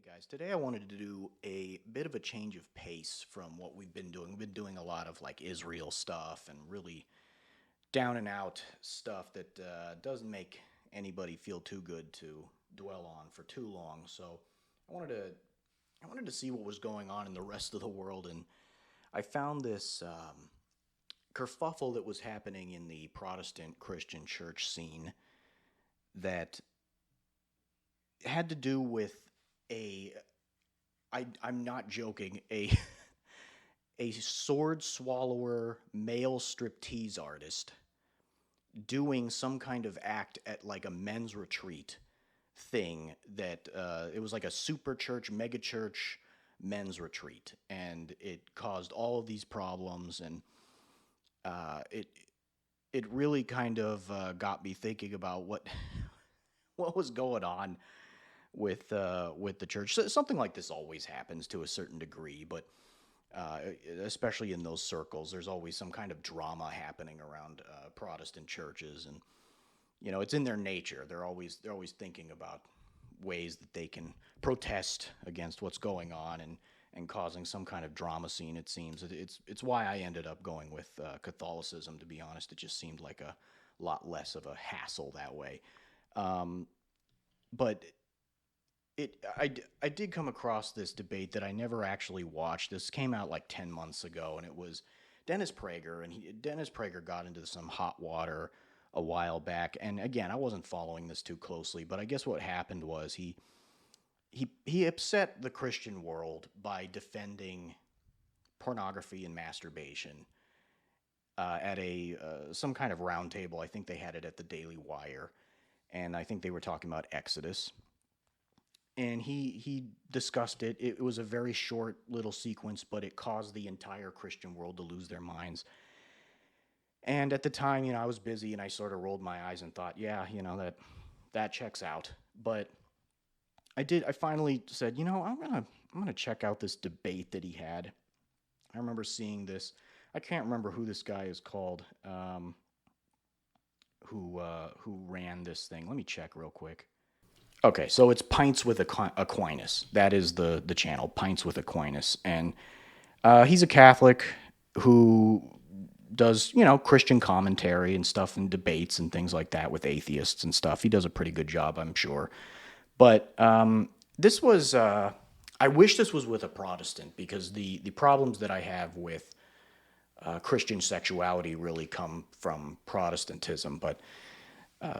Guys, today I wanted to do a bit of a change of pace from what we've been doing. We've been doing a lot of like Israel stuff and really down and out stuff that doesn't make anybody feel too good to dwell on for too long. So I wanted to I wanted to see what was going on in the rest of the world, and I found this kerfuffle that was happening in the Protestant Christian church scene that had to do with a I'm not joking, a sword swallower male striptease artist doing some kind of act at like a men's retreat thing that it was like a super church, mega church men's retreat, and it caused all of these problems, and it really kind of got me thinking about what what was going on with the church. Something like this always happens to a certain degree, but uh, especially in those circles, there's always some kind of drama happening around Protestant churches, and it's in their nature. They're always thinking about ways that they can protest against what's going on and causing some kind of drama scene. It seems it's why I ended up going with Catholicism. To be honest, it just seemed like a lot less of a hassle that way. Um, but I did come across this debate that I never actually watched. This came out like 10 months ago, and it was Dennis Prager, and Dennis Prager got into some hot water a while back. And again, I wasn't following this too closely, but I guess what happened was he upset the Christian world by defending pornography and masturbation at a some kind of roundtable. I think they had it at the Daily Wire, and I think they were talking about Exodus, and he discussed it. It was a very short little sequence, but it caused the entire Christian world to lose their minds. And at the time, I was busy, and I sort of rolled my eyes and thought, yeah, that checks out. But I finally said, I'm gonna check out this debate that he had. I remember seeing this. I can't remember who this guy is called, who ran this thing. Let me check real quick. Okay, so it's Pints with Aquinas. That is the channel, Pints with Aquinas, and he's a Catholic who does Christian commentary and stuff and debates and things like that with atheists and stuff. He does a pretty good job, I'm sure. But this was I wish this was with a Protestant, because the problems that I have with Christian sexuality really come from Protestantism, but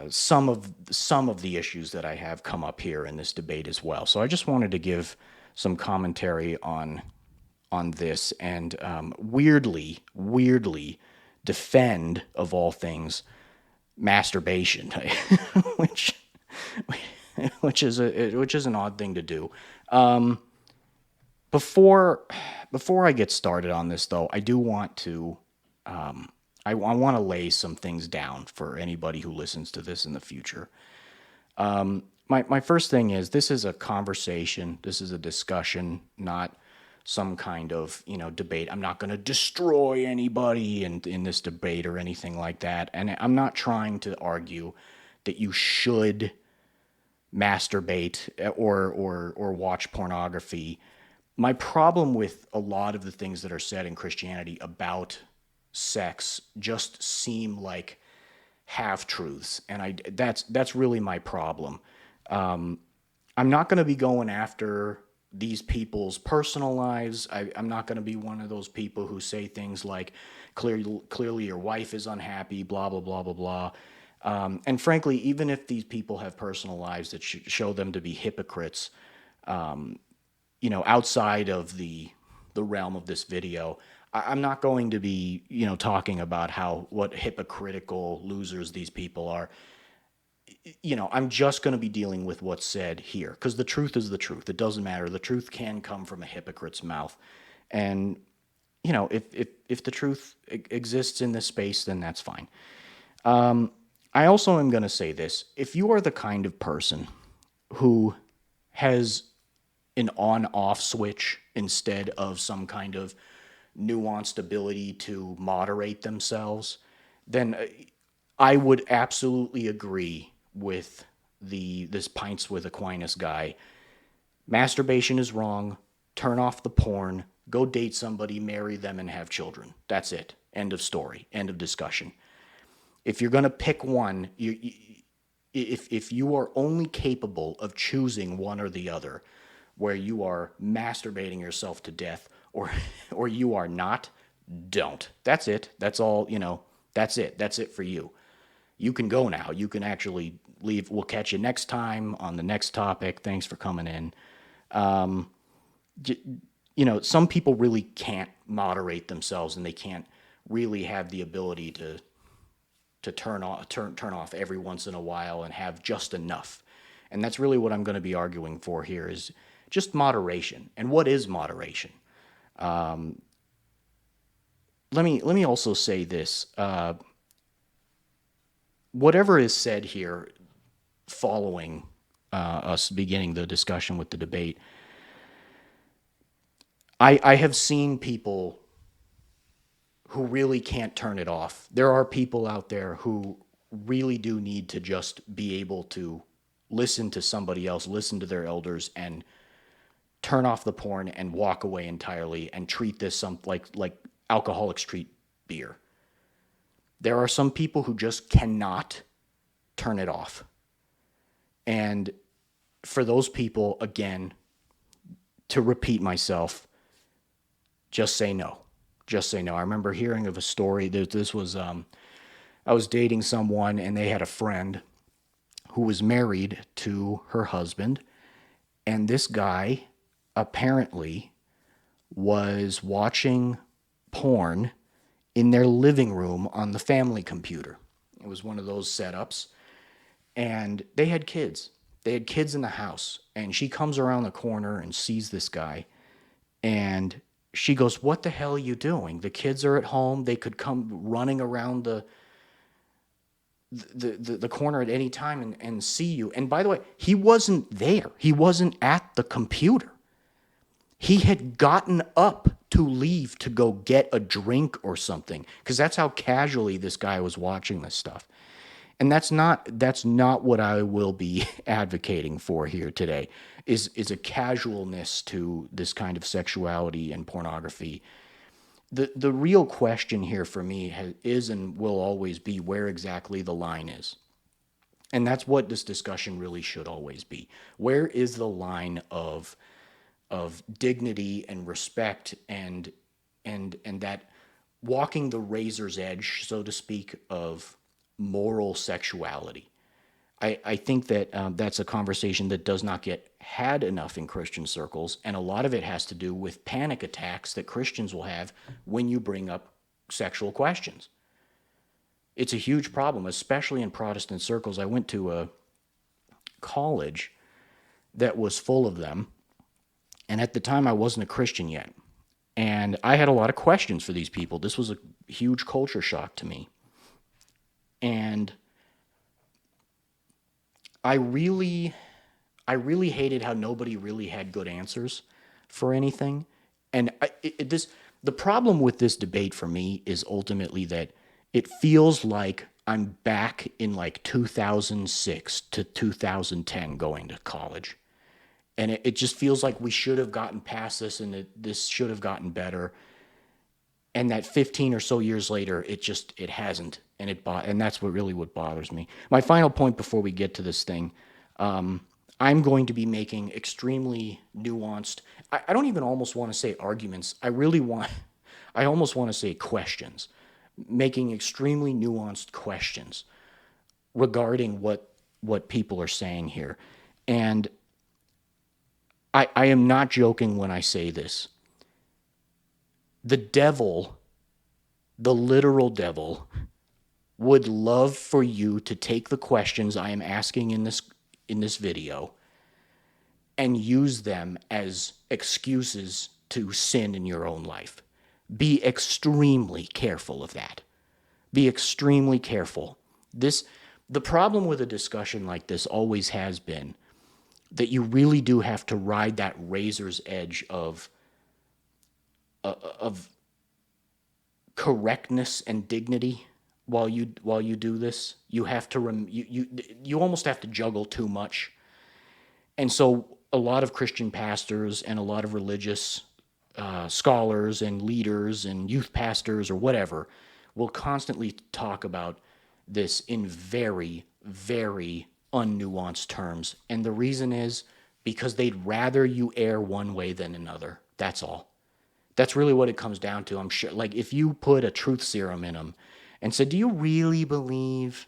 some of the issues that I have come up here in this debate as well. So I just wanted to give some commentary on this, and weirdly defend, of all things, masturbation, which which is an odd thing to do. Um, before I get started on this, though, I do want to I want to lay some things down for anybody who listens to this in the future. My first thing is, this is a conversation, this is a discussion, not some kind of debate. I'm not going to destroy anybody in this debate or anything like that, and I'm not trying to argue that you should masturbate or watch pornography. My problem with a lot of the things that are said in Christianity about sex just seem like half truths, and that's really my problem. Um, I'm not going to be going after these people's personal lives. I'm not going to be one of those people who say things like, clearly your wife is unhappy, blah, blah, blah, blah, blah. And frankly, even if these people have personal lives that show them to be hypocrites, outside of the realm of this video, I'm not going to be, talking about what hypocritical losers these people are. I'm just going to be dealing with what's said here, because the truth is the truth. It doesn't matter. The truth can come from a hypocrite's mouth, and if the truth exists in this space, then that's fine. I also am going to say this: if you are the kind of person who has an on-off switch instead of some kind of nuanced ability to moderate themselves, then I would absolutely agree with this Pints with Aquinas guy. Masturbation is wrong. Turn off the porn. Go date somebody, marry them, and have children. That's it. End of story. End of discussion. If you're going to pick one, if you are only capable of choosing one or the other, where you are masturbating yourself to death or or you are not, don't. That's it. That's all, that's it. That's it for you. You can go now. You can actually leave. We'll catch you next time on the next topic. Thanks for coming in. Um, some people really can't moderate themselves, and they can't really have the ability to turn off every once in a while and have just enough. And that's really what I'm going to be arguing for here is just moderation. And what is moderation? Um, let me also say this. Whatever is said here following us beginning the discussion with the debate, I have seen people who really can't turn it off. There are people out there who really do need to just be able to listen to somebody else, listen to their elders, and turn off the porn and walk away entirely and treat this like alcoholics treat beer. There are some people who just cannot turn it off. And for those people, again, to repeat myself, just say no. Just say no. I remember hearing of a story that this was, I was dating someone and they had a friend who was married to her husband. And this guy apparently was watching porn in their living room on the family computer. It was one of those setups. And they had kids. They had kids in the house. And she comes around the corner and sees this guy. And she goes, "What the hell are you doing? The kids are at home. They could come running around the corner at any time and see you." And by the way, he wasn't there. He wasn't at the computer. He had gotten up to leave to go get a drink or something, because that's how casually this guy was watching this stuff. And that's not what I will be advocating for here today, is a casualness to this kind of sexuality and pornography. The real question here for me is and will always be where exactly the line is. And that's what this discussion really should always be. Where is the line of dignity and respect and that walking the razor's edge, so to speak, of moral sexuality? I think that that's a conversation that does not get had enough in Christian circles, and a lot of it has to do with panic attacks that Christians will have when you bring up sexual questions. It's a huge problem, especially in Protestant circles. I went to a college that was full of them, and at the time I wasn't a Christian yet. And I had a lot of questions for these people. This was a huge culture shock to me. And I really hated how nobody really had good answers for anything. And the problem with this debate for me is ultimately that it feels like I'm back in like 2006 to 2010 going to college. And it just feels like we should have gotten past this, and this should have gotten better. And that 15 or so years later, it hasn't. And that's what bothers me. My final point before we get to this thing, I'm going to be making extremely nuanced, I don't even almost want to say arguments. I almost want to say questions, making extremely nuanced questions regarding what people are saying here. And I am not joking when I say this. The devil, the literal devil, would love for you to take the questions I am asking in this video and use them as excuses to sin in your own life. Be extremely careful of that. Be extremely careful. The problem with a discussion like this always has been that you really do have to ride that razor's edge of correctness and dignity while you do this. You have to you almost have to juggle too much. And so a lot of Christian pastors and a lot of religious scholars and leaders and youth pastors or whatever will constantly talk about this in very, very unnuanced terms. And the reason is because they'd rather you err one way than another. That's all. That's really what it comes down to. I'm sure, like, if you put a truth serum in them and said, do you really believe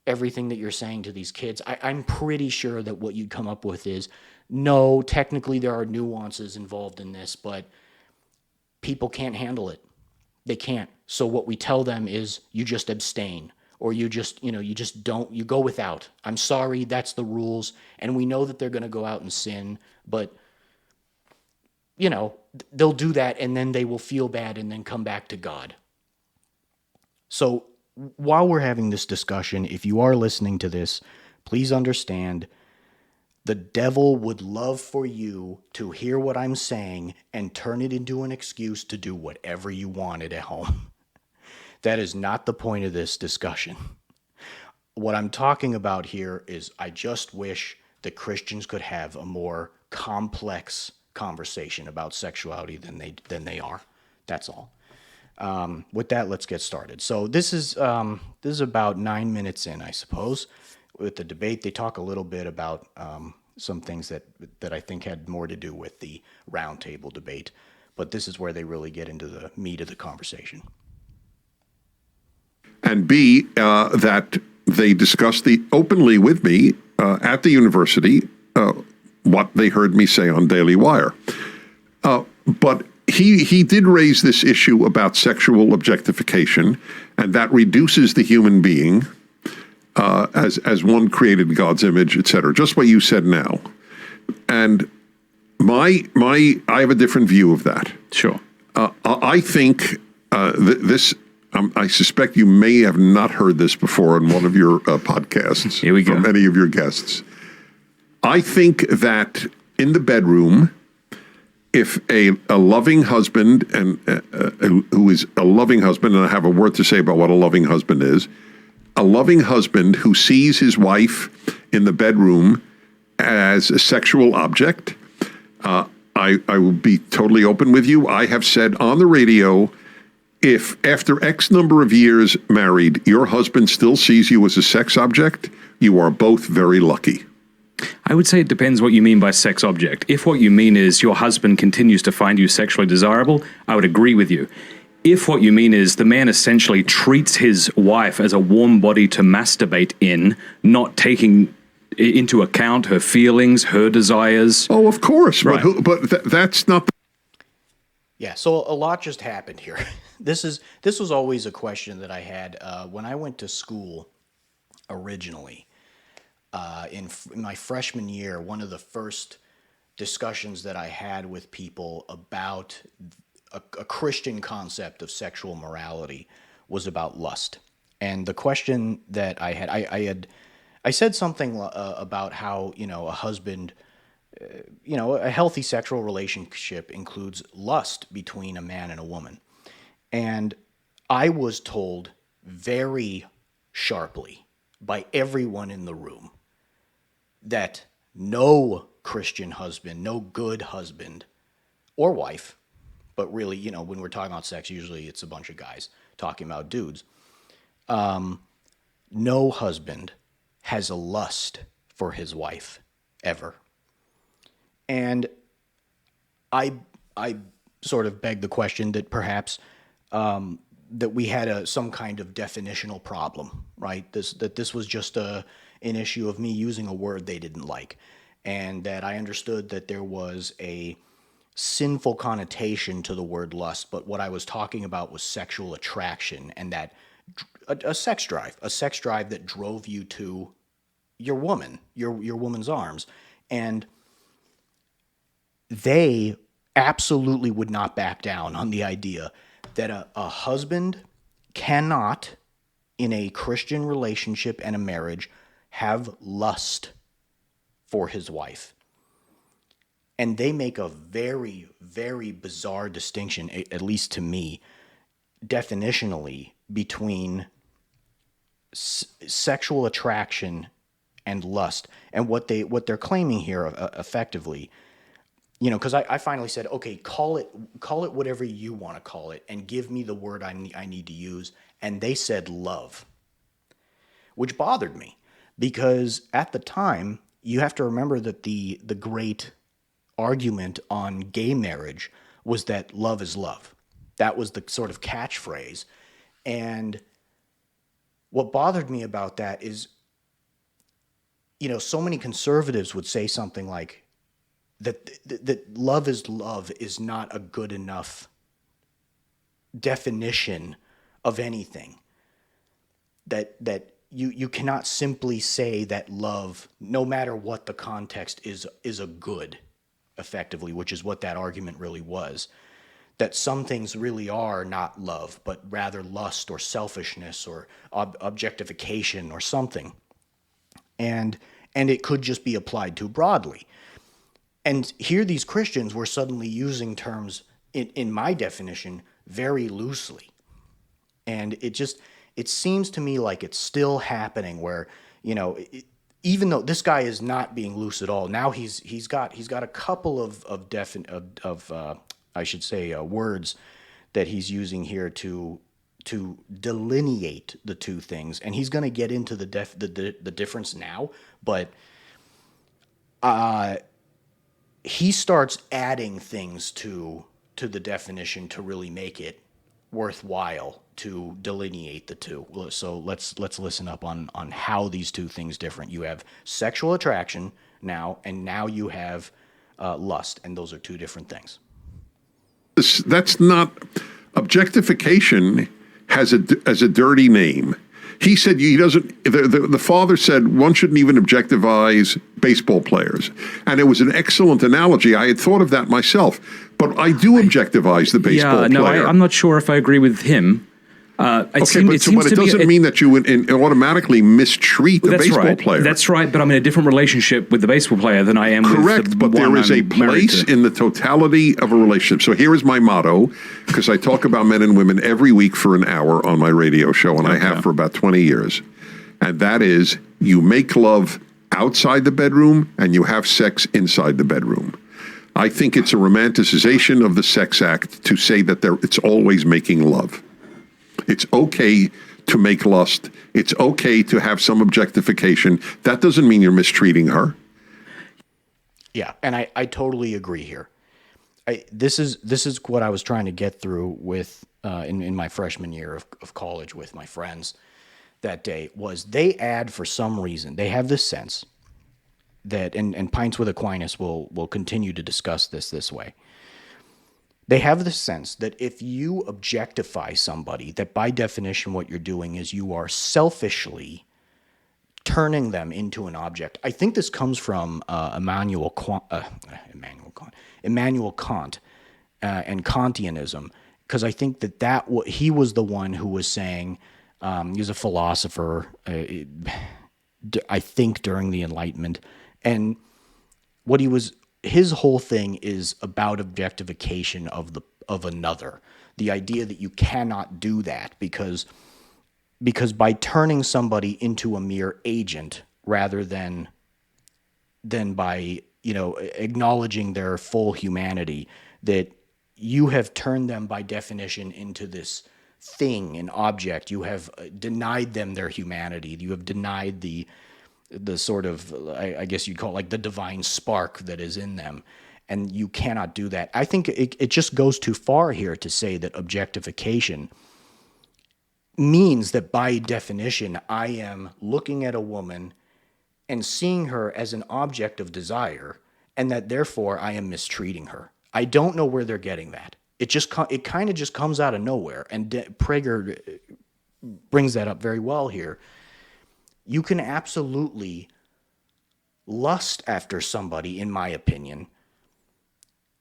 everything that you're saying to these kids? I'm pretty sure that what you'd come up with is, no, technically there are nuances involved in this, but people can't handle it. They can't. So what we tell them is you just abstain, or you just don't, you go without. I'm sorry, that's the rules. And we know that they're going to go out and sin, but they'll do that and then they will feel bad and then come back to God. So while we're having this discussion, if you are listening to this, please understand the devil would love for you to hear what I'm saying and turn it into an excuse to do whatever you wanted at home. That is not the point of this discussion. What I'm talking about here is I just wish that Christians could have a more complex conversation about sexuality than they are. That's all. With that, let's get started. So this is about 9 minutes in, I suppose. With the debate, they talk a little bit about some things that I think had more to do with the roundtable debate, but this is where they really get into the meat of the conversation. And B, that they discussed openly with me at the university what they heard me say on Daily Wire. But he did raise this issue about sexual objectification, and that reduces the human being as one created in God's image, etc. Just what you said now. And I have a different view of that. Sure. I think this. I suspect you may have not heard this before in one of your podcasts. Here we go. From any of your guests. I think that in the bedroom, if a loving husband and who is a loving husband, and I have a word to say about what a loving husband is, a loving husband who sees his wife in the bedroom as a sexual object, I will be totally open with you. I have said on the radio, if after X number of years married, your husband still sees you as a sex object, you are both very lucky. I would say it depends what you mean by sex object. If what you mean is your husband continues to find you sexually desirable, I would agree with you. If what you mean is the man essentially treats his wife as a warm body to masturbate in, not taking into account her feelings, her desires. Oh, of course. Right. But that's not the... Yeah, so a lot just happened here. This was always a question that I had when I went to school originally. In my freshman year, one of the first discussions that I had with people about a Christian concept of sexual morality was about lust. And the question that I had, I said something about how, a husband, a healthy sexual relationship includes lust between a man and a woman. And I was told very sharply by everyone in the room that no Christian husband, no good husband or wife, but really, when we're talking about sex, usually it's a bunch of guys talking about dudes. No husband has a lust for his wife ever. And I sort of beg the question that perhaps that we had some kind of definitional problem, right? That this was just an issue of me using a word they didn't like, and that I understood that there was a sinful connotation to the word lust, but what I was talking about was sexual attraction, and that a sex drive that drove you to your woman, your woman's arms. And they absolutely would not back down on the idea that a husband cannot, in a Christian relationship and a marriage, have lust for his wife. And they make a very, very bizarre distinction, at least to me, definitionally, between sexual attraction and lust. And what they're claiming here effectively, because I finally said, okay, call it whatever you want to call it, and give me the word I need to use. And they said love, which bothered me, because at the time, you have to remember that the great argument on gay marriage was that love is love. That was the sort of catchphrase. And what bothered me about that is, so many conservatives would say something like that love is not a good enough definition of anything. That you cannot simply say that love, no matter what the context, is a good, effectively, which is what that argument really was. That some things really are not love, but rather lust or selfishness or objectification or something. And it could just be applied too broadly. And here these Christians were suddenly using terms, in my definition, very loosely. And it seems to me like it's still happening where, even though this guy is not being loose at all, now he's got a couple of words that he's using here to delineate the two things, and he's going to get into the difference now, but he starts adding things to the definition to really make it worthwhile to delineate the two. So let's listen up on how these two things different. You have sexual attraction now, and now you have lust, and those are two different things. That's not objectification. Has a dirty name. He said he doesn't. The father said one shouldn't even objectifies baseball players, and it was an excellent analogy. I had thought of that myself, but I do objectifize the baseball player. I'm not sure if I agree with him. But it doesn't mean that you would automatically mistreat the baseball player. That's right, but I'm in a different relationship with the baseball player than I am with the Correct, but there is a place in the totality of a relationship. So here is my motto, because I talk about men and women every week for an hour on my radio show, and I have for about 20 years. And that is, you make love outside the bedroom, and you have sex inside the bedroom. I think it's a romanticization of the sex act to say that it's always making love. It's okay to make lust. It's okay to have some objectification. That doesn't mean you're mistreating her. Yeah, and I totally agree here. This is what I was trying to get through with in my freshman year of college with my friends that day, was they add, for some reason, they have this sense that, and Pints with Aquinas will continue to discuss this way. They have the sense that if you objectify somebody, that by definition what you're doing is you are selfishly turning them into an object. I think this comes from Immanuel Kant and Kantianism, because I think that he was the one who was saying, he was a philosopher, I think during the Enlightenment, and his whole thing is about objectification of another. The idea that you cannot do that because by turning somebody into a mere agent rather than by acknowledging their full humanity, that you have turned them by definition into this thing, an object. You have denied them their humanity. You have denied the sort of, I guess you'd call it like the divine spark that is in them. And you cannot do that. I think it just goes too far here to say that objectification means that by definition, I am looking at a woman and seeing her as an object of desire, and that therefore I am mistreating her. I don't know where they're getting that. It kind of just comes out of nowhere. And Prager brings that up very well here. You can absolutely lust after somebody, in my opinion,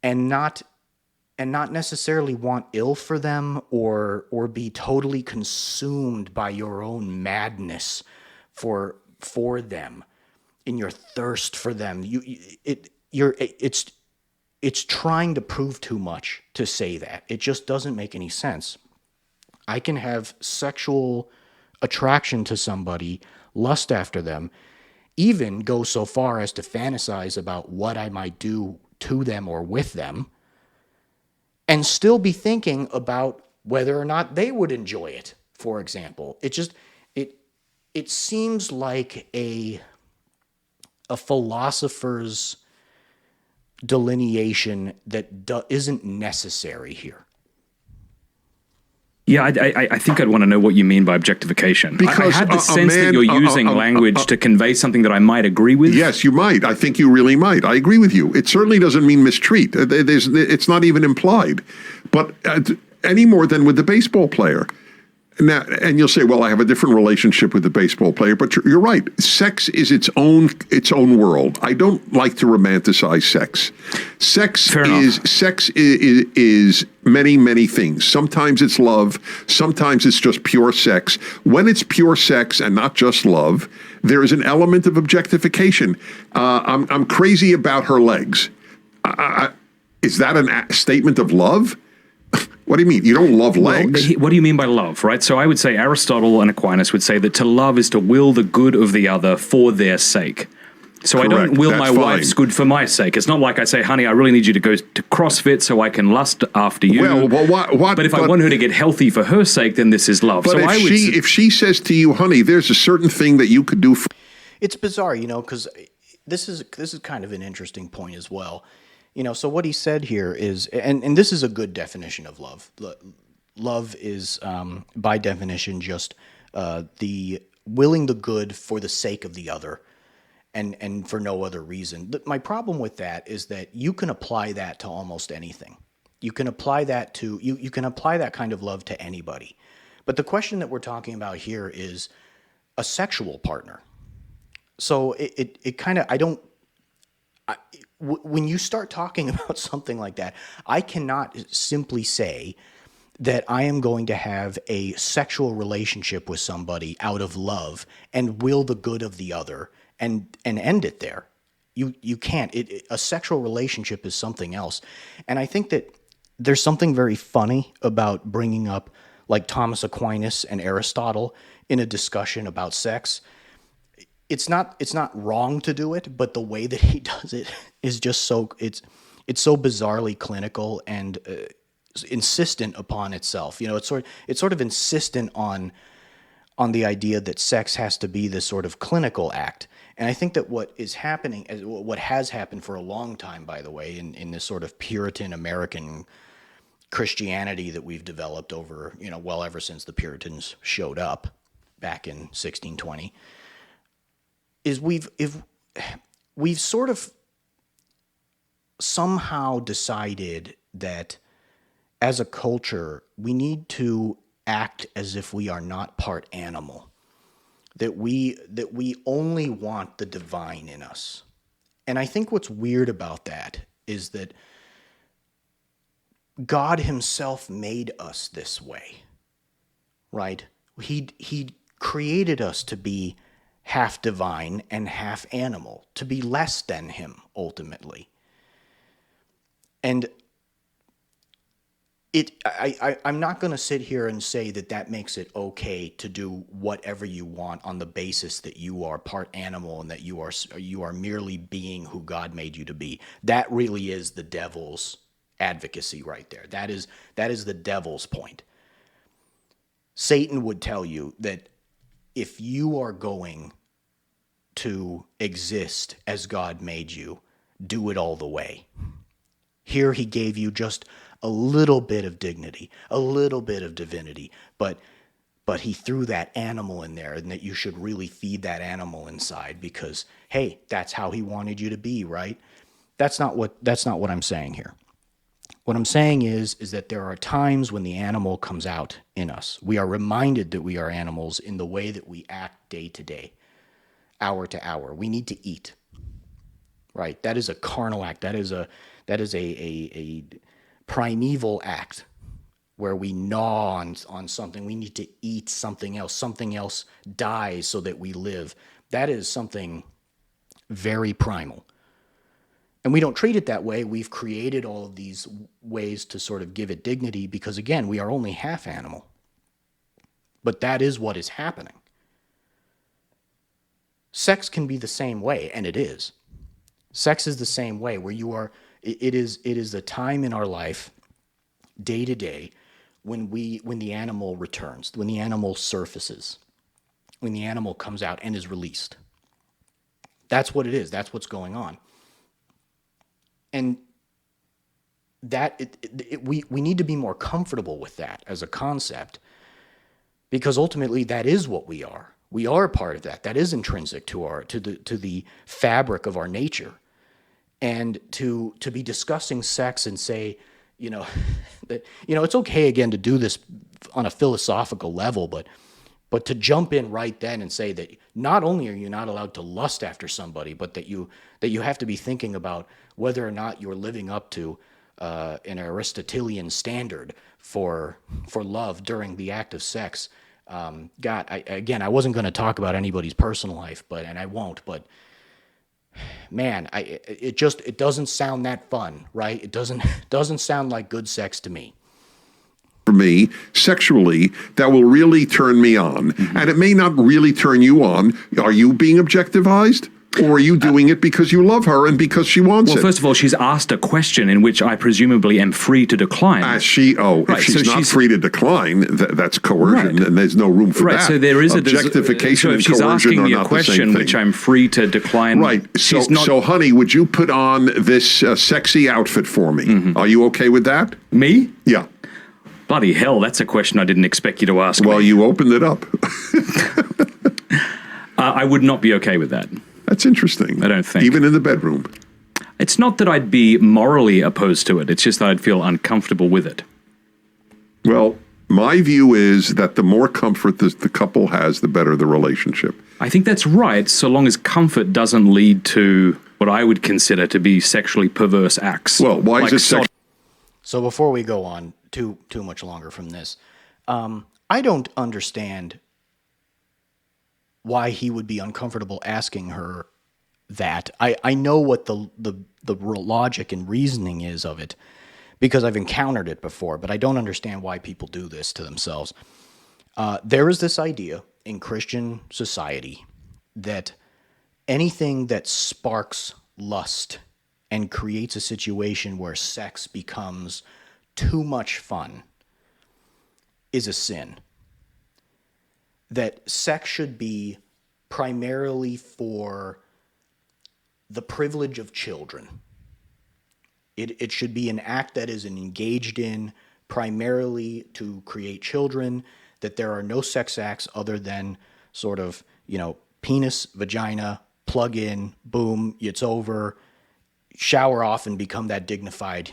and not necessarily want ill for them or be totally consumed by your own madness for them, in your thirst for them. It's trying to prove too much to say that. It just doesn't make any sense. I can have sexual attraction to somebody, lust after them, even go so far as to fantasize about what I might do to them or with them, and still be thinking about whether or not they would enjoy it, for example. It seems like a philosopher's delineation that isn't necessary here. Yeah, I think I'd want to know what you mean by objectification. Because I had the sense that you're using language to convey something that I might agree with. Yes, you might. I think you really might. I agree with you. It certainly doesn't mean mistreat. It's not even implied. But any more than with the baseball player. Now, and you'll say, well, I have a different relationship with the baseball player, but you're right. Sex is its own world. I don't like to romanticize sex. Sex is many, many things. Sometimes it's love. Sometimes it's just pure sex. When it's pure sex and not just love, there is an element of objectification. I'm crazy about her legs. Is that a statement of love? What do you mean? You don't love legs? What do you mean by love, right? So I would say Aristotle and Aquinas would say that to love is to will the good of the other for their sake. So correct. I don't will my wife's good for my sake. It's not like I say, honey, I really need you to go to CrossFit so I can lust after you. Well, but if I want her to get healthy for her sake, then this is love. But so if she says to you, honey, there's a certain thing that you could do for... It's bizarre, because this is kind of an interesting point as well. So what he said here is, and this is a good definition of love. Love is, by definition, just the willing the good for the sake of the other, and for no other reason. My problem with that is that you can apply that to almost anything. You can apply that to you can apply that kind of love to anybody. But the question that we're talking about here is a sexual partner. So it kind of when you start talking about something like that, I cannot simply say that I am going to have a sexual relationship with somebody out of love and will the good of the other and end it there. You can't. A sexual relationship is something else. And I think that there's something very funny about bringing up like Thomas Aquinas and Aristotle in a discussion about sex. It's not wrong to do it, but the way that he does it is just it's so bizarrely clinical and insistent upon itself. It's sort of insistent on the idea that sex has to be this sort of clinical act. And I think that what is happening, what has happened for a long time, by the way, in this sort of Puritan American Christianity that we've developed over, ever since the Puritans showed up back in 1620. Is we've sort of somehow decided that as a culture we need to act as if we are not part animal, that we only want the divine in us. And I think what's weird about that is that God himself made us this way, right? He created us to be half divine and half animal, to be less than him ultimately. And I'm not going to sit here and say that makes it okay to do whatever you want on the basis that you are part animal and that you are merely being who God made you to be. That really is the devil's advocacy right there. That is the devil's point. Satan would tell you that if you are going to exist as God made you, do it all the way. Here he gave you just a little bit of dignity, a little bit of divinity, but he threw that animal in there, and that you should really feed that animal inside because, hey, that's how he wanted you to be, right? That's not what I'm saying here. What I'm saying is that there are times when the animal comes out in us. We are reminded that we are animals in the way that we act day to day, hour to hour. We need to eat, right? That is a carnal act. That is a primeval act where we gnaw on something. We need to eat something else. Something else dies so that we live. That is something very primal. And we don't treat it that way. We've created all of these ways to sort of give it dignity because, again, we are only half animal. But that is what is happening. sex can be the same way, and it is. Sex is the same way, where it is the time in our life, day to day, when the animal returns, when the animal surfaces, when the animal comes out and is released. That's what it is. That's what's going on. And we need to be more comfortable with that as a concept, because ultimately that is what we are. We are a part of that. That is intrinsic to the fabric of our nature. And to be discussing sex and say, that it's okay again to do this on a philosophical level, but to jump in right then and say that not only are you not allowed to lust after somebody, but that you have to be thinking about whether or not you're living up to an Aristotelian standard for love during the act of sex. God, I wasn't going to talk about anybody's personal life, and I won't. But man, it doesn't sound that fun, right? It doesn't sound like good sex to me. For me, sexually, that will really turn me on. And it may not really turn you on. Are you being objectivized? Or are you doing it because you love her and because she wants it? Well, first of all, she's asked a question in which I presumably am free to decline. If she's not free to decline, that's coercion, and there's no room for that. So there is objectification and she's coercion asking are me not a question the same thing. which I'm free to decline. Right. So, honey, would you put on this sexy outfit for me? Are you okay with that? Me? Yeah. Bloody hell, that's a question I didn't expect you to ask me. Well, you opened it up. I would not be okay with that. That's interesting. I don't think. Even in the bedroom. It's not that I'd be morally opposed to it. It's just that I'd feel uncomfortable with it. Well, my view is that the more comfort the couple has, the better the relationship. I think that's right, so long as comfort doesn't lead to what I would consider to be sexually perverse acts. Well, why is it sexual? So before we go on too much longer from this, I don't understand why he would be uncomfortable asking her that. I know what the logic and reasoning is of it, because I've encountered it before, but I don't understand why people do this to themselves. There is this idea in Christian society that anything that sparks lust and creates a situation where sex becomes too much fun is a sin. That sex should be primarily for the privilege of children. It should be an act that is engaged in primarily to create children, that there are no sex acts other than sort of, penis, vagina, plug in, boom, it's over, shower off and become that dignified,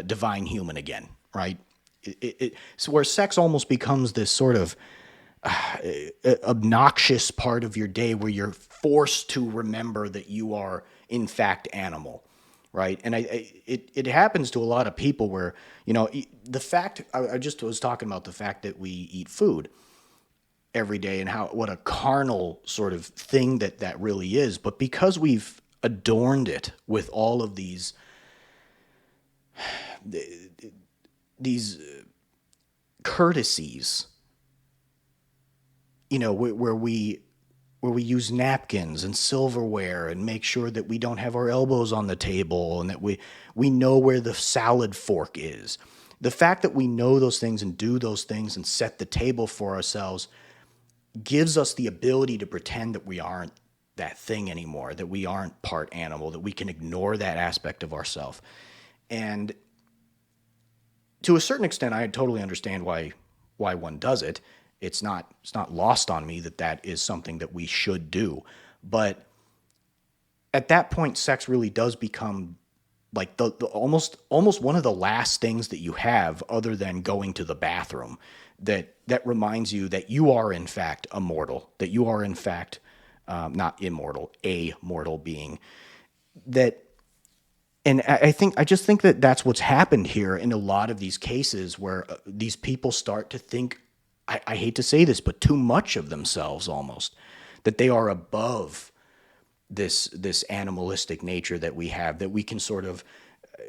divine human again, right? So where sex almost becomes this sort of obnoxious part of your day where you're forced to remember that you are in fact animal, right? And it happens to a lot of people where, the fact, I just was talking about the fact that we eat food every day and what a carnal sort of thing that really is. But because we've adorned it with all of these courtesies, where we use napkins and silverware and make sure that we don't have our elbows on the table and that we know where the salad fork is. The fact that we know those things and do those things and set the table for ourselves gives us the ability to pretend that we aren't that thing anymore, that we aren't part animal, that we can ignore that aspect of ourselves. And to a certain extent, I totally understand why one does it. It's not lost on me that is something that we should do. But at that point, sex really does become like the almost one of the last things that you have other than going to the bathroom that reminds you that you are in fact immortal, that you are in fact not immortal, a mortal being. And I just think that that's what's happened here in a lot of these cases where these people start to think, I hate to say this, but too much of themselves almost, that they are above this animalistic nature that we have, that we can sort of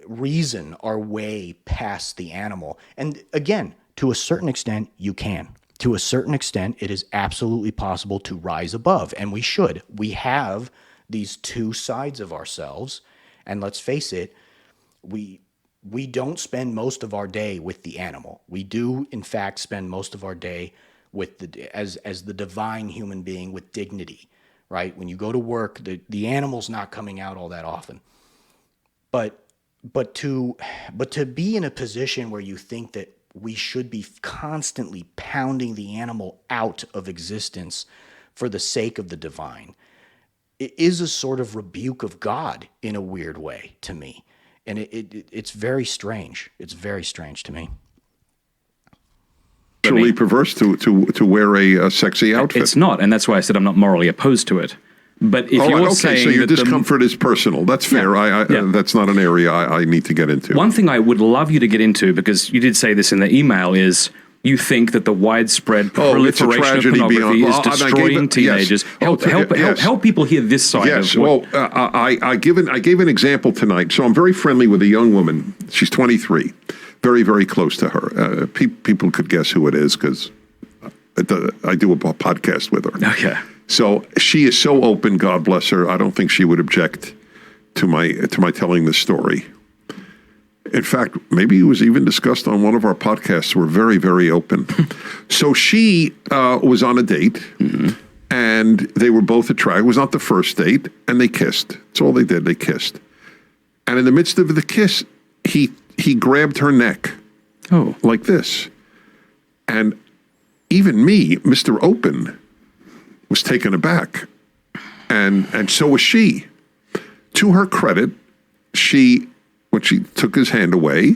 reason our way past the animal. And again, to a certain extent, you can. to a certain extent, it is absolutely possible to rise above, and we should. We have these two sides of ourselves, and let's face it, we don't spend most of our day with the animal. We do, in fact, spend most of our day with as the divine human being with dignity, right? When you go to work, the animal's not coming out all that often. But to be in a position where you think that we should be constantly pounding the animal out of existence for the sake of the divine, it is a sort of rebuke of God in a weird way to me. And it's very strange. It's very strange to me. Actually perverse to wear a sexy outfit. It's not, and that's why I said I'm not morally opposed to it. But if you're saying so your that discomfort is personal. That's fair. That's not an area I need to get into. One thing I would love you to get into, because you did say this in the email, is you think that the widespread proliferation of pornography is destroying teenagers. Yes. Help people hear this side yes. of what... Well, I gave an example tonight. So I'm very friendly with a young woman. She's 23. Very, very close to her. People could guess who it is because I do a podcast with her. Okay. So she is so open, God bless her. I don't think she would object to my telling the story. In fact, maybe it was even discussed on one of our podcasts. We're very, very open. So she was on a date, and they were both attracted. It was not the first date, and they kissed. That's all they did. They kissed. And in the midst of the kiss, he grabbed her neck, like this. And even me, Mr. Open, was taken aback, and so was she. To her credit, when she took his hand away,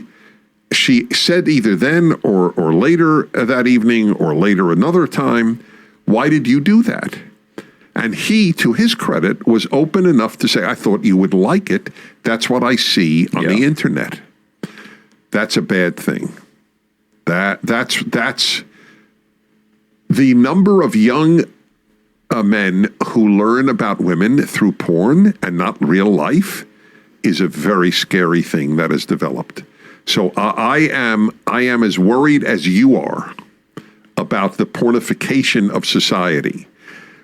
she said either then or later that evening or later another time, "Why did you do that?" And he, to his credit, was open enough to say, "I thought you would like it. That's what I see on the internet." That's a bad thing. That's the number of young men who learn about women through porn and not real life is a very scary thing that has developed. So I am as worried as you are about the pornification of society.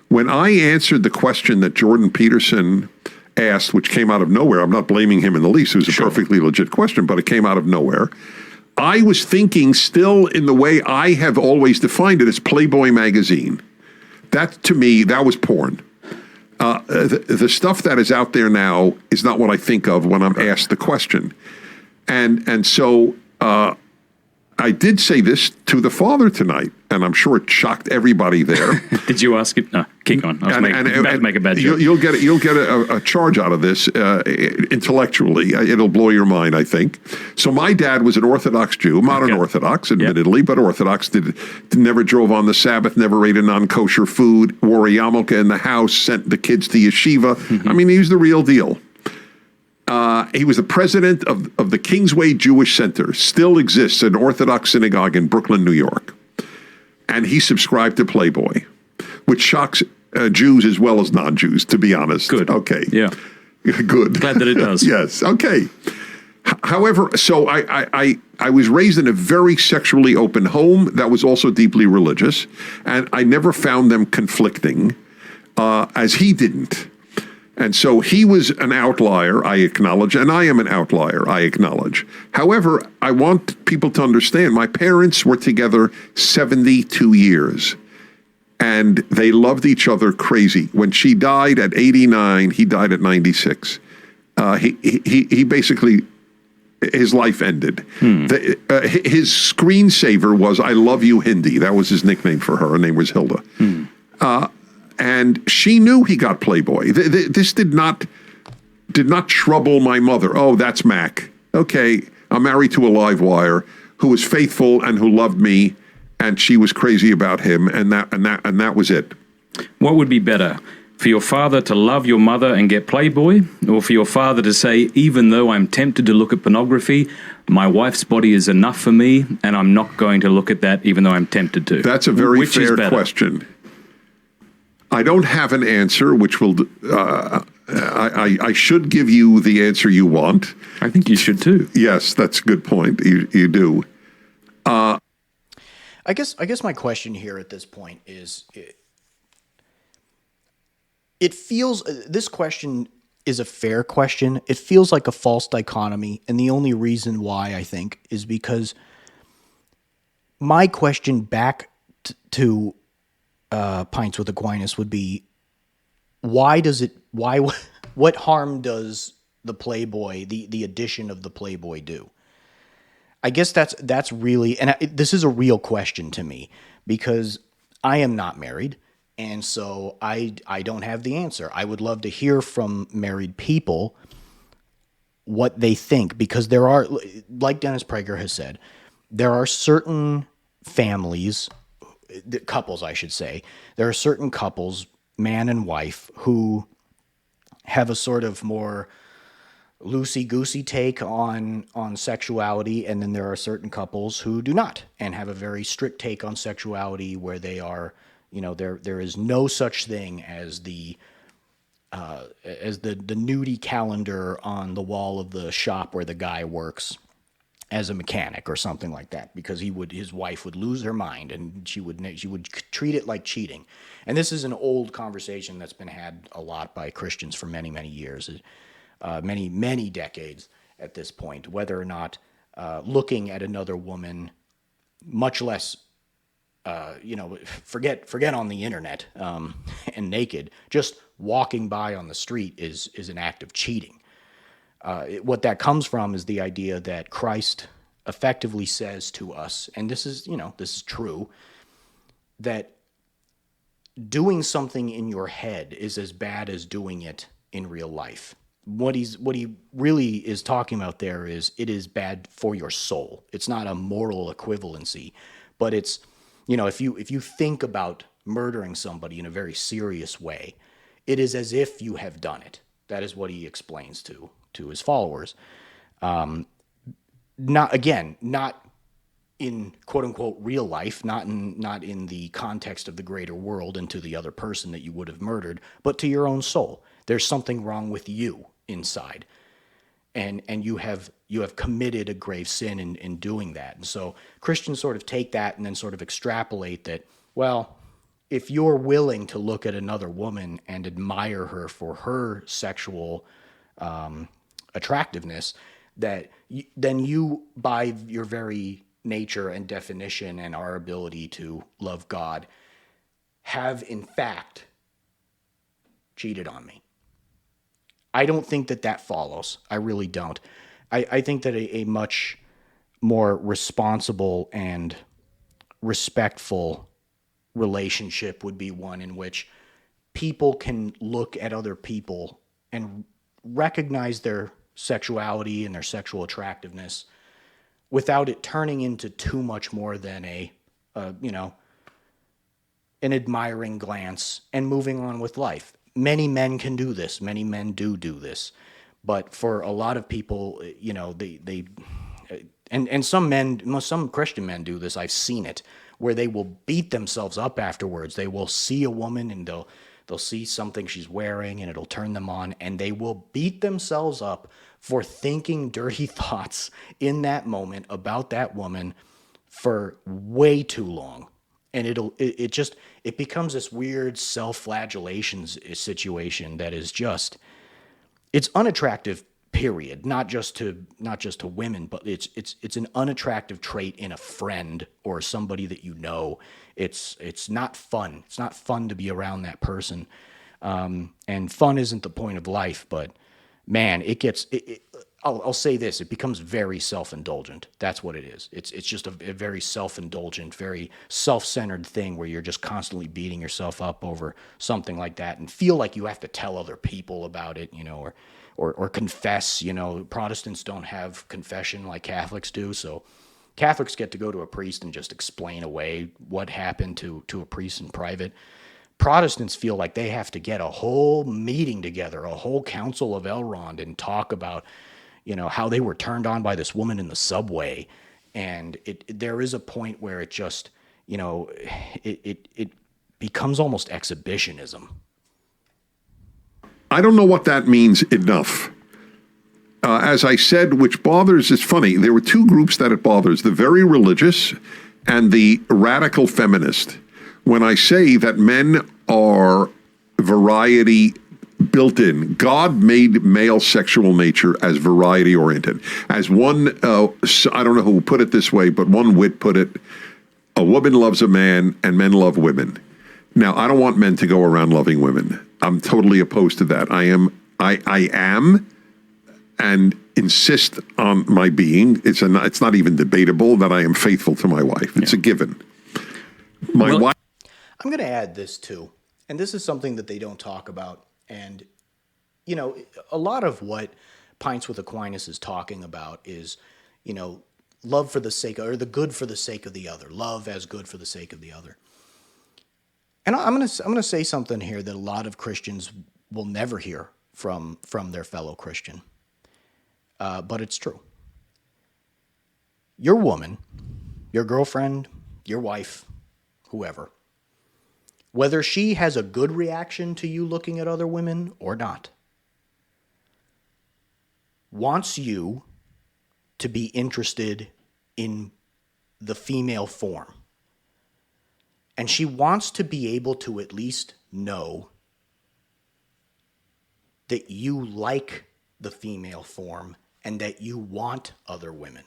When I answered the question that Jordan Peterson asked, which came out of nowhere, I'm not blaming him in the least. It was a perfectly legit question, but it came out of nowhere. I was thinking still in the way I have always defined it as Playboy magazine. That, to me, that was porn. The stuff that is out there now is not what I think of when I'm asked the question. And so I did say this to the father tonight, and I'm sure it shocked everybody there. Did you ask it? No, kick on. I was about to make a bad joke. You'll get a charge out of this intellectually. It'll blow your mind, I think. So my dad was an Orthodox Jew, modern Orthodox, admittedly, but Orthodox. Never drove on the Sabbath, never ate a non-kosher food, wore a yarmulke in the house, sent the kids to yeshiva. Mm-hmm. I mean, he was the real deal. He was the president of the Kingsway Jewish Center, still exists, an Orthodox synagogue in Brooklyn, New York. And he subscribed to Playboy, which shocks Jews as well as non-Jews, to be honest. Good. Okay. Yeah. Good. Glad that it does. Yes. Okay. However, so I was raised in a very sexually open home that was also deeply religious, and I never found them conflicting, as he didn't. And so he was an outlier, I acknowledge, and I am an outlier, I acknowledge. However, I want people to understand my parents were together 72 years, and they loved each other crazy. When she died at 89, he died at 96. He basically, his life ended. His screensaver was "I love you, Hindi." That was his nickname for her. Her name was Hilda. And she knew he got Playboy. This did not trouble my mother. Oh, that's Mac. Okay, I'm married to a live wire who was faithful and who loved me, and she was crazy about him, and that was it. What would be better? For your father to love your mother and get Playboy, or for your father to say, even though I'm tempted to look at pornography, my wife's body is enough for me, and I'm not going to look at that even though I'm tempted to? That's a very fair question. I don't have an answer, which will. I should give you the answer you want. I think you should too. Yes, that's a good point. You do. I guess my question here at this point is, it feels, this question is a fair question. It feels like a false dichotomy, and the only reason why, I think, is because my question back to Pints with Aquinas would be, what harm does the Playboy, the addition of the Playboy, do? I guess that's really, and this is a real question to me, because I am not married, and so I don't have the answer. I would love to hear from married people what they think, because there are, like Dennis Prager has said, there are certain families, couples, I should say, there are certain couples, man and wife, who have a sort of more loosey-goosey take on sexuality, and then there are certain couples who do not and have a very strict take on sexuality, where they are, there is no such thing as the nudie calendar on the wall of the shop where the guy works as a mechanic or something like that, because his wife would lose her mind, and she would treat it like cheating. And this is an old conversation that's been had a lot by Christians for many, many years, many, many decades at this point, whether or not looking at another woman, much less, forget on the internet and naked, just walking by on the street is an act of cheating. What that comes from is the idea that Christ effectively says to us, and this is true, that doing something in your head is as bad as doing it in real life. What he really is talking about there is, it is bad for your soul. It's not a moral equivalency, but it's, if you think about murdering somebody in a very serious way, it is as if you have done it. That is what he explains to his followers. Not in quote unquote real life, not in the context of the greater world and to the other person that you would have murdered, but to your own soul. There's something wrong with you inside, and you have committed a grave sin in doing that. And so Christians sort of take that and then sort of extrapolate that, well, if you're willing to look at another woman and admire her for her sexual attractiveness, then you, by your very nature and definition and our ability to love God, have in fact cheated on me. I don't think that follows. I really don't. I think that a much more responsible and respectful relationship would be one in which people can look at other people and recognize their sexuality and their sexual attractiveness without it turning into too much more than an admiring glance and moving on with life. Many men can do this. Many men do this. But for a lot of people, and some Christian men do this, I've seen it, where they will beat themselves up afterwards. They will see a woman and they'll see something she's wearing and it'll turn them on, and they will beat themselves up for thinking dirty thoughts in that moment about that woman for way too long. And it becomes this weird self-flagellation situation that is just, it's unattractive, period. Not just to women, but it's an unattractive trait in a friend or somebody that you know. It's not fun. It's not fun to be around that person. And fun isn't the point of life, but man, I'll say this, it becomes very self-indulgent. That's what it is. It's just a very self-indulgent, very self-centered thing where you're just constantly beating yourself up over something like that and feel like you have to tell other people about it, or confess. Protestants don't have confession like Catholics do, so Catholics get to go to a priest and just explain away what happened to a priest in private. Protestants feel like they have to get a whole meeting together, a whole council of Elrond, and talk about, how they were turned on by this woman in the subway. And there is a point where it just, it becomes almost exhibitionism. I don't know what that means enough. As I said, which bothers, it's funny, there were two groups that it bothers, the very religious and the radical feminist when I say that men are variety built in. God made male sexual nature as variety oriented. As one, I don't know who put it this way, but one wit put it, a woman loves a man and men love women. Now, I don't want men to go around loving women. I'm totally opposed to that. I am and insist on my being. It's not even debatable that I am faithful to my wife. It's a given. My wife. I'm going to add this too, and this is something that they don't talk about. And, you know, a lot of what Pints with Aquinas is talking about is, you know, love for the sake of, or the good for the sake of the other. Love as good for the sake of the other. And I'm gonna say something here that a lot of Christians will never hear from their fellow Christian, but it's true. Your woman, your girlfriend, your wife, whoever, whether she has a good reaction to you looking at other women or not, wants you to be interested in the female form. And she wants to be able to at least know that you like the female form and that you want other women.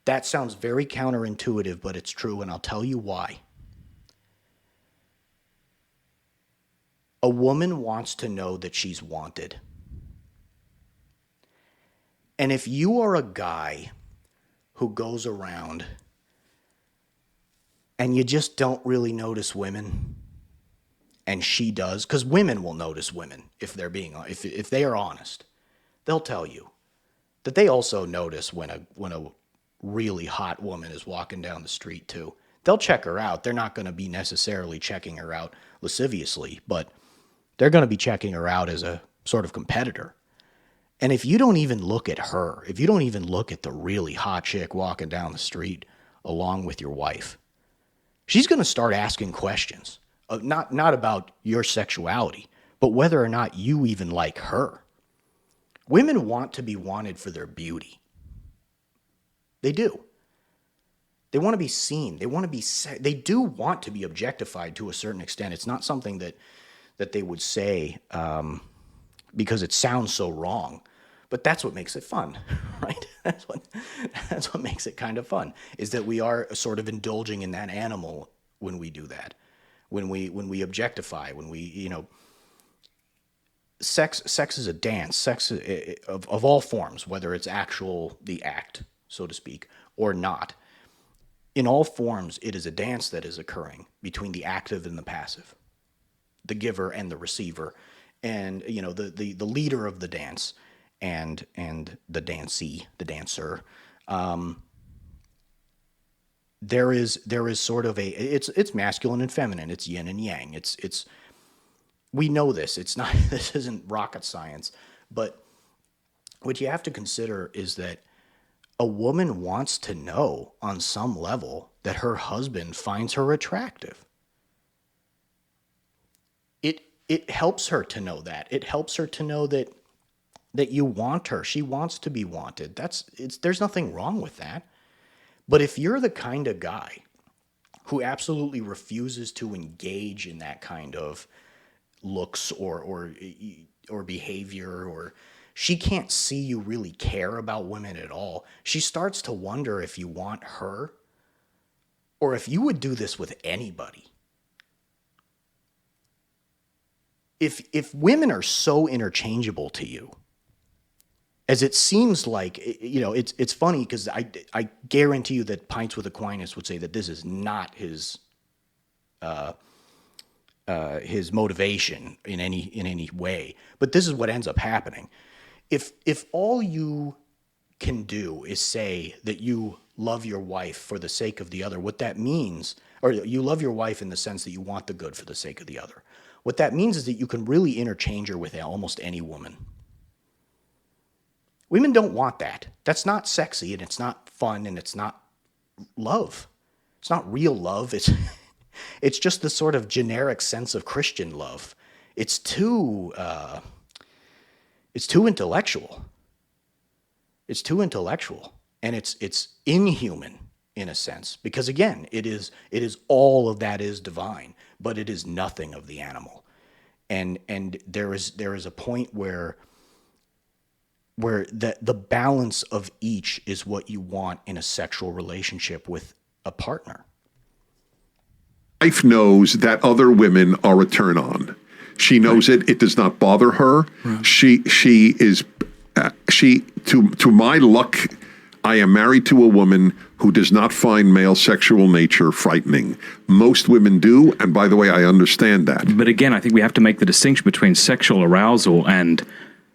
That sounds very counterintuitive, but it's true, and I'll tell you why. A woman wants to know that she's wanted. And if you are a guy who goes around and you just don't really notice women, and she does, because women will notice women if they're if they are honest, they'll tell you that they also notice when a really hot woman is walking down the street too. They'll check her out. They're not going to be necessarily checking her out lasciviously, but they're going to be checking her out as a sort of competitor. And if you don't even look at her, if you don't even look at the really hot chick walking down the street along with your wife, she's going to start asking questions, not about your sexuality, but whether or not you even like her. Women want to be wanted for their beauty. They do. They want to be seen. They do want to be objectified to a certain extent. It's not something that they would say because it sounds so wrong. But that's what makes it fun, right? That's what makes it kind of fun, is that we are sort of indulging in that animal when we do that, when we objectify, when we, you know, sex is a dance. Sex of all forms, whether it's the act, so to speak, or not. In all forms, it is a dance that is occurring between the active and the passive, the giver and the receiver, and, you know, the leader of the dance and the dancee, the dancer. There is sort of it's masculine and feminine. It's yin and yang. It's we know this. It's not, this isn't rocket science, but what you have to consider is that a woman wants to know on some level that her husband finds her attractive. It helps her to know that. It helps her to know that you want her. She wants to be wanted. There's nothing wrong with that. But if you're the kind of guy who absolutely refuses to engage in that kind of looks or behavior, or she can't see you really care about women at all, she starts to wonder if you want her or if you would do this with anybody. If women are so interchangeable to you, as it seems like, you know, it's funny because I guarantee you that Pints with Aquinas would say that this is not his motivation in any way, but this is what ends up happening. If all you can do is say that you love your wife for the sake of the other, what that means, or you love your wife in the sense that you want the good for the sake of the other, what that means is that you can really interchange her with almost any woman. Women don't want that. That's not sexy, and it's not fun, and it's not love. It's not real love. It's just the sort of generic sense of Christian love. It's too intellectual. It's too intellectual. and it's inhuman in a sense, because again, it is all of that is divine, but it is nothing of the animal. And there is a point where the balance of each is what you want in a sexual relationship with a partner. Wife knows that other women are a turn on. She knows it. It does not bother her. Right. She is to my luck, I am married to a woman who does not find male sexual nature frightening. Most women do, and by the way, I understand that. But again, I think we have to make the distinction between sexual arousal and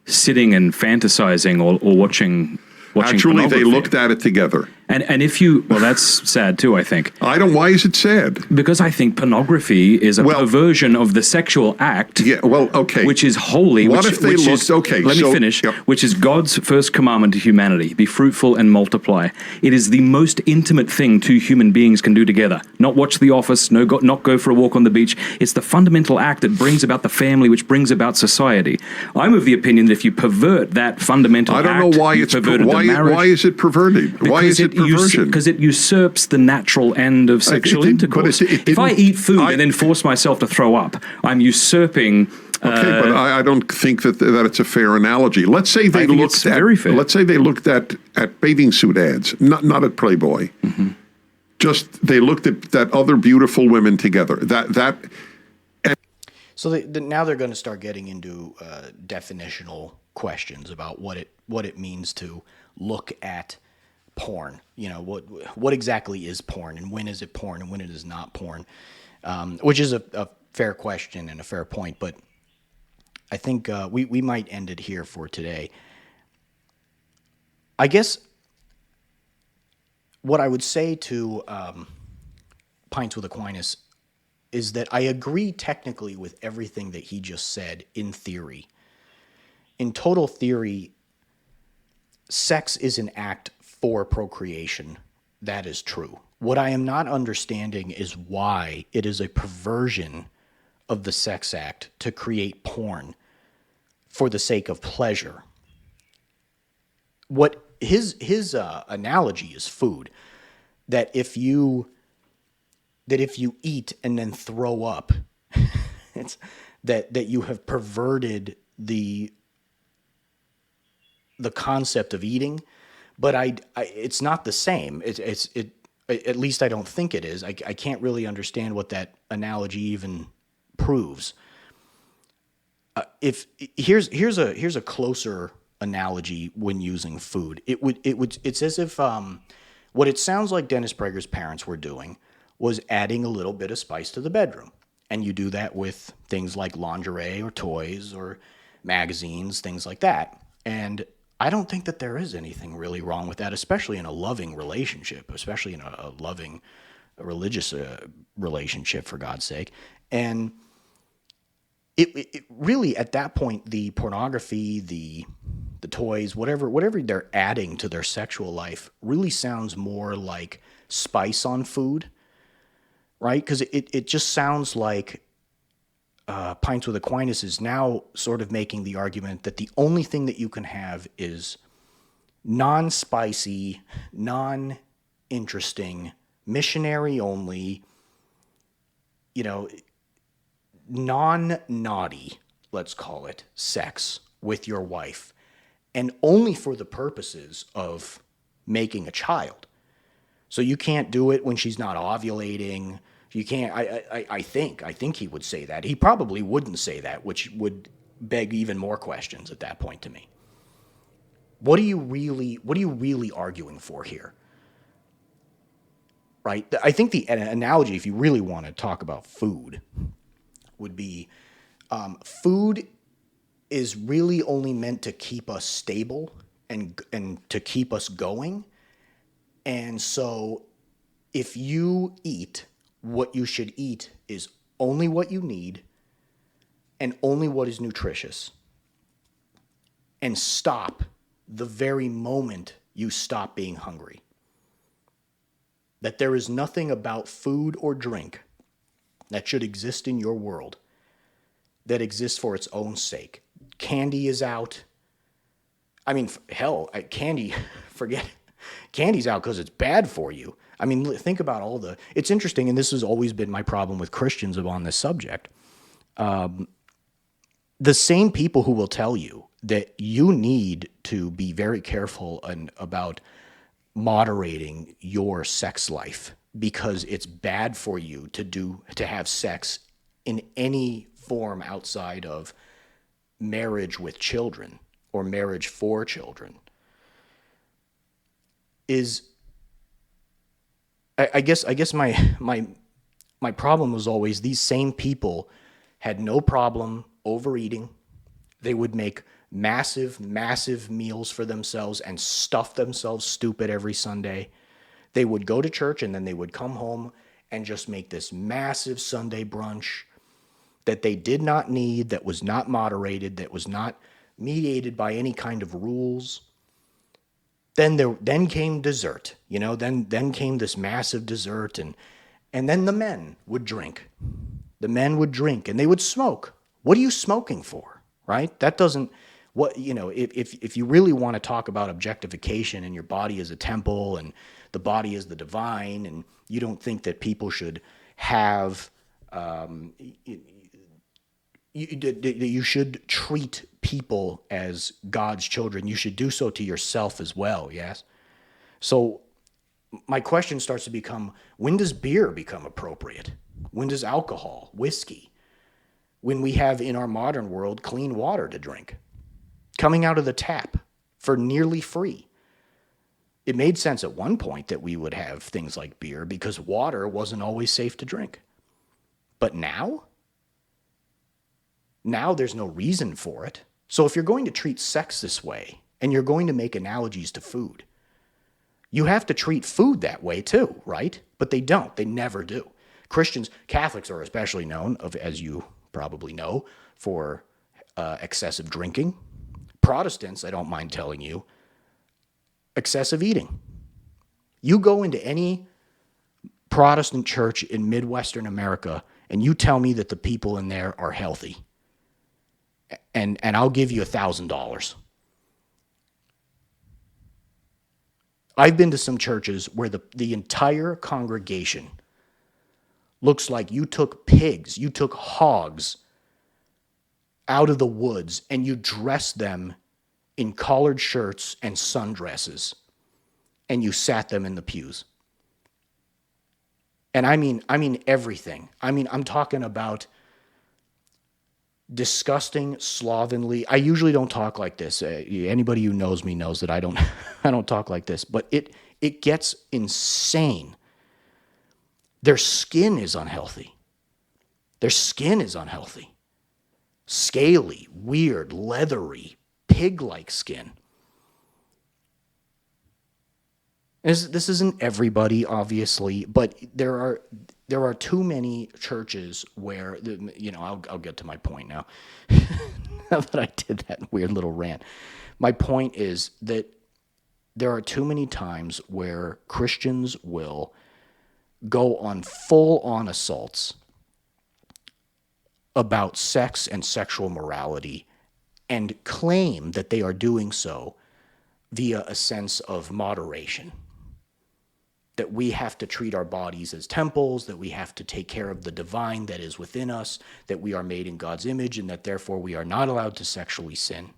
sitting and fantasizing or watching Actually, they looked at it together. And if you, well, that's sad too, I think. Why is it sad? Because I think pornography is a perversion of the sexual act. Yeah, well, okay. Which is holy. What if they looked, let me finish. Yep. Which is God's first commandment to humanity, be fruitful and multiply. It is the most intimate thing two human beings can do together. Not watch The Office, not go for a walk on the beach. It's the fundamental act that brings about the family, which brings about society. I'm of the opinion that if you pervert that fundamental act, I don't know why it's perverted. Why is it perverted? Why is it perversion? Because it usurps the natural end of sexual intercourse. If I eat food and then force myself to throw up, I'm usurping. Okay, but I don't think that it's a fair analogy. Let's say they looked at. Let's say they looked at bathing suit ads, not at Playboy. Mm-hmm. Just they looked at that other beautiful women together. So now they're going to start getting into definitional questions about what it means to look at porn. What exactly is porn, and when is it porn, and when it is not porn, which is a fair question and a fair point. But I think we might end it here for today. I guess what I would say to Pints with Aquinas is that I agree technically with everything that he just said in theory. In total theory, sex is an act for procreation. That is true. What I am not understanding is why it is a perversion of the sex act to create porn for the sake of pleasure. What his analogy is food. That if you eat and then throw up, it's that you have perverted the concept of eating. But it's not the same. At least I don't think it is. I can't really understand what that analogy even proves. Here's a closer analogy when using food. It's as if what it sounds like Dennis Prager's parents were doing was adding a little bit of spice to the bedroom, and you do that with things like lingerie or toys or magazines, things like that, and I don't think that there is anything really wrong with that, especially in a loving relationship, especially in a loving religious relationship, for God's sake. And it really, at that point, the pornography, the toys, whatever they're adding to their sexual life really sounds more like spice on food, right? Because it just sounds like Pints with Aquinas is now sort of making the argument that the only thing that you can have is non-spicy, non-interesting, missionary only, non-naughty, let's call it, sex with your wife, and only for the purposes of making a child. So you can't do it when she's not ovulating. You can't. I think he would say that. He probably wouldn't say that, which would beg even more questions at that point to me. What are you really arguing for here? Right? I think the analogy, if you really want to talk about food, would be food is really only meant to keep us stable and to keep us going. And so if you eat, what you should eat is only what you need and only what is nutritious. And stop the very moment you stop being hungry. That there is nothing about food or drink that should exist in your world that exists for its own sake. Candy is out. I mean, hell, candy, forget it. Candy's out because it's bad for you. I mean, think about it's interesting, and this has always been my problem with Christians on this subject. The same people who will tell you that you need to be very careful about moderating your sex life because it's bad for you to have sex in any form outside of marriage with children or marriage for children is, I guess my problem was always these same people had no problem overeating. They would make massive meals for themselves and stuff themselves stupid every Sunday. They would go to church and then they would come home and just make this massive Sunday brunch that they did not need, that was not moderated, that was not mediated by any kind of rules. Then came dessert, then came this massive dessert, and then the men would drink. The men would drink and they would smoke. What are you smoking for, right? That doesn't, if you really want to talk about objectification and your body is a temple and the body is the divine, and you don't think that people should have, you should treat people as God's children. You should do so to yourself as well, yes? So my question starts to become, when does beer become appropriate? When does alcohol, whiskey, when we have in our modern world clean water to drink, coming out of the tap for nearly free? It made sense at one point that we would have things like beer because water wasn't always safe to drink. But now there's no reason for it. So if you're going to treat sex this way and you're going to make analogies to food, you have to treat food that way too, right? But they don't. They never do. Christians, Catholics are especially known, as you probably know, for excessive drinking. Protestants, I don't mind telling you, excessive eating. You go into any Protestant church in Midwestern America and you tell me that the people in there are healthy, and I'll give you $1,000. I've been to some churches where the entire congregation looks like you took pigs, you took hogs out of the woods and you dressed them in collared shirts and sundresses and you sat them in the pews. And I mean everything. I'm talking about disgusting, slovenly. I usually don't talk like this. Anybody who knows me knows that I don't talk like this, but it gets insane. Their skin is unhealthy. Scaly, weird, leathery, pig-like skin. This isn't everybody, obviously, but there are too many churches where, I'll get to my point now. Now that I did that weird little rant. My point is that there are too many times where Christians will go on full-on assaults about sex and sexual morality and claim that they are doing so via a sense of moderation. That we have to treat our bodies as temples, that we have to take care of the divine that is within us, that we are made in God's image, and that therefore we are not allowed to sexually sin.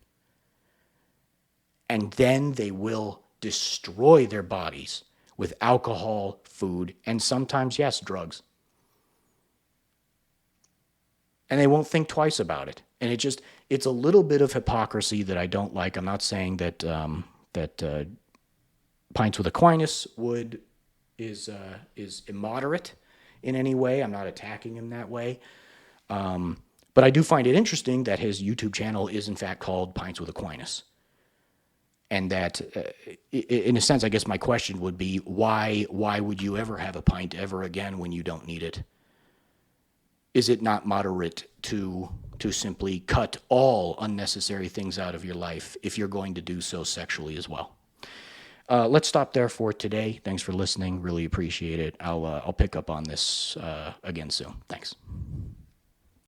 And then they will destroy their bodies with alcohol, food, and sometimes, yes, drugs. And they won't think twice about it. And it's a little bit of hypocrisy that I don't like. I'm not saying that Pints with Aquinas is immoderate in any way. I'm not attacking him that way. But I do find it interesting that his YouTube channel is in fact called Pints with Aquinas. And that, in a sense, I guess my question would be, why would you ever have a pint ever again when you don't need it? Is it not moderate to simply cut all unnecessary things out of your life if you're going to do so sexually as well? Let's stop there for today. Thanks for listening. Really appreciate it. I'll pick up on this again soon. Thanks.